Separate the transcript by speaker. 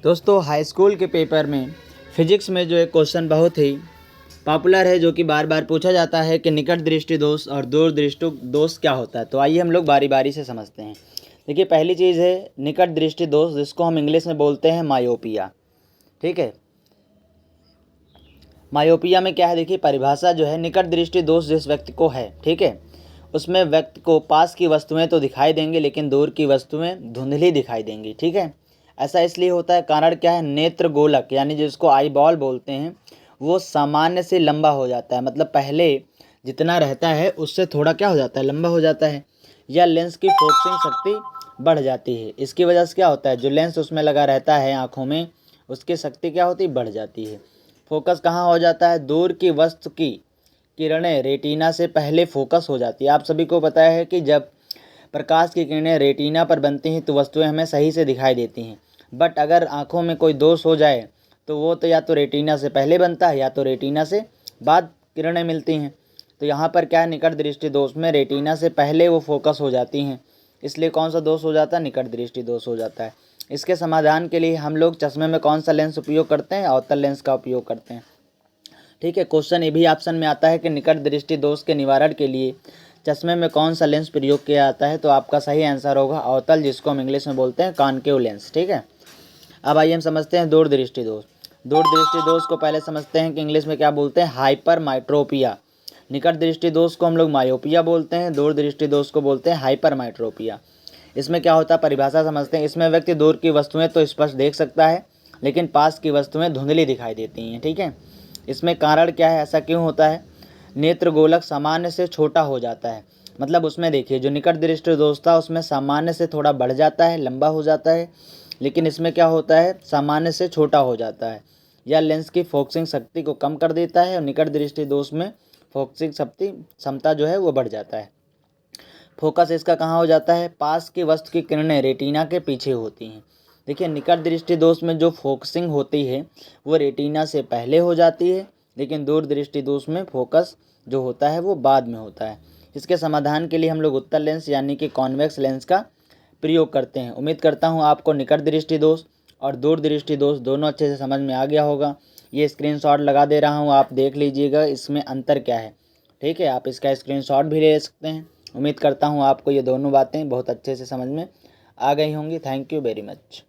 Speaker 1: दोस्तों high school के paper में फिजिक्स में जो एक क्वेश्चन बहुत ही पॉपुलर है, जो कि बार बार पूछा जाता है कि निकट दृष्टि दोष और दूर दृष्टि दोष क्या होता है। तो आइए हम लोग बारी बारी से समझते हैं। देखिए, पहली चीज़ है निकट दृष्टि दोष, जिसको हम इंग्लिश में बोलते हैं मायोपिया। ठीक है, मायोपिया में क्या है, देखिए परिभाषा जो है, निकट दृष्टि दोष जिस व्यक्ति को है, ठीक है, उसमें व्यक्ति को पास की वस्तुएं तो दिखाई देंगी लेकिन दूर की वस्तुएं धुंधली दिखाई देंगी। ठीक है, ऐसा इसलिए होता है, कारण क्या है, नेत्र गोलक यानी जिसको आई बॉल बोलते हैं, वो सामान्य से लंबा हो जाता है। मतलब पहले जितना रहता है उससे थोड़ा क्या हो जाता है, लंबा हो जाता है, या लेंस की फोकसिंग शक्ति बढ़ जाती है। इसकी वजह से क्या होता है, जो लेंस उसमें लगा रहता है आँखों में, उसकी शक्ति क्या होती है, बढ़ जाती है। फोकस कहाँ हो जाता है, दूर की वस्तु की किरणें रेटिना से पहले फोकस हो जाती है। आप सभी को पता है कि जब प्रकाश की किरणें रेटिना पर बनती हैं तो वस्तुएं हमें सही से दिखाई देती हैं, बट अगर आँखों में कोई दोष हो जाए तो वो तो या तो रेटिना से पहले बनता है या तो रेटिना से बाद किरणें मिलती हैं। तो यहाँ पर क्या है, निकट दृष्टि दोष में रेटिना से पहले वो फोकस हो जाती हैं, इसलिए कौन सा दोष हो जाता है, निकट दृष्टि दोष हो जाता है। इसके समाधान के लिए हम लोग चश्मे में कौन सा लेंस उपयोग करते हैं, अवतल लेंस का उपयोग करते हैं। ठीक है, क्वेश्चन ये भी ऑप्शन में आता है कि निकट दृष्टि दोष के निवारण के लिए चश्मे में कौन सा लेंस प्रयोग किया जाता है, तो आपका सही आंसर होगा अवतल, जिसको हम इंग्लिश में बोलते हैं कॉनकेव लेंस। ठीक है, अब आइए हम समझते हैं दूर दृष्टि दोष। दूर दृष्टि दोष को पहले समझते हैं कि इंग्लिश में क्या बोलते हैं, हाइपर माइट्रोपिया। निकट दृष्टि दोष को हम लोग मायोपिया बोलते हैं, दूर दृष्टि दोष को बोलते हैं हाइपर माइट्रोपिया। इसमें क्या होता है, परिभाषा समझते हैं। इसमें व्यक्ति दूर की वस्तुएं तो स्पष्ट देख सकता है लेकिन पास की वस्तुएं धुंधली दिखाई देती हैं। ठीक है, इसमें कारण क्या है, ऐसा क्यों होता है, नेत्र गोलक सामान्य से छोटा हो जाता है। मतलब उसमें देखिए, जो निकट दृष्टि दोष था उसमें सामान्य से थोड़ा बढ़ जाता है, लंबा हो जाता है, लेकिन इसमें क्या होता है, सामान्य से छोटा हो जाता है, या लेंस की फोकसिंग शक्ति को कम कर देता है। और निकट दृष्टि दोष में फोकसिंग शक्ति क्षमता जो है वो बढ़ जाता है। फोकस इसका कहाँ हो जाता है, पास की वस्तु की किरणें रेटिना के पीछे होती हैं। देखिए, निकट दृष्टि दोष में जो फोकसिंग होती है वो रेटिना से पहले हो जाती है, लेकिन दूर दृष्टि दोष में फोकस जो होता है वो बाद में होता है। इसके समाधान के लिए हम लोग उत्तल लेंस यानी कि कॉन्वेक्स लेंस का प्रयोग करते हैं। उम्मीद करता हूँ आपको निकट दृष्टि दोष और दूर दृष्टि दोष दोनों अच्छे से समझ में आ गया होगा। ये स्क्रीनशॉट लगा दे रहा हूँ, आप देख लीजिएगा इसमें अंतर क्या है। ठीक है, आप इसका स्क्रीनशॉट भी ले सकते हैं। उम्मीद करता हूँ आपको ये दोनों बातें बहुत अच्छे से समझ में आ गई होंगी। Thank you very much.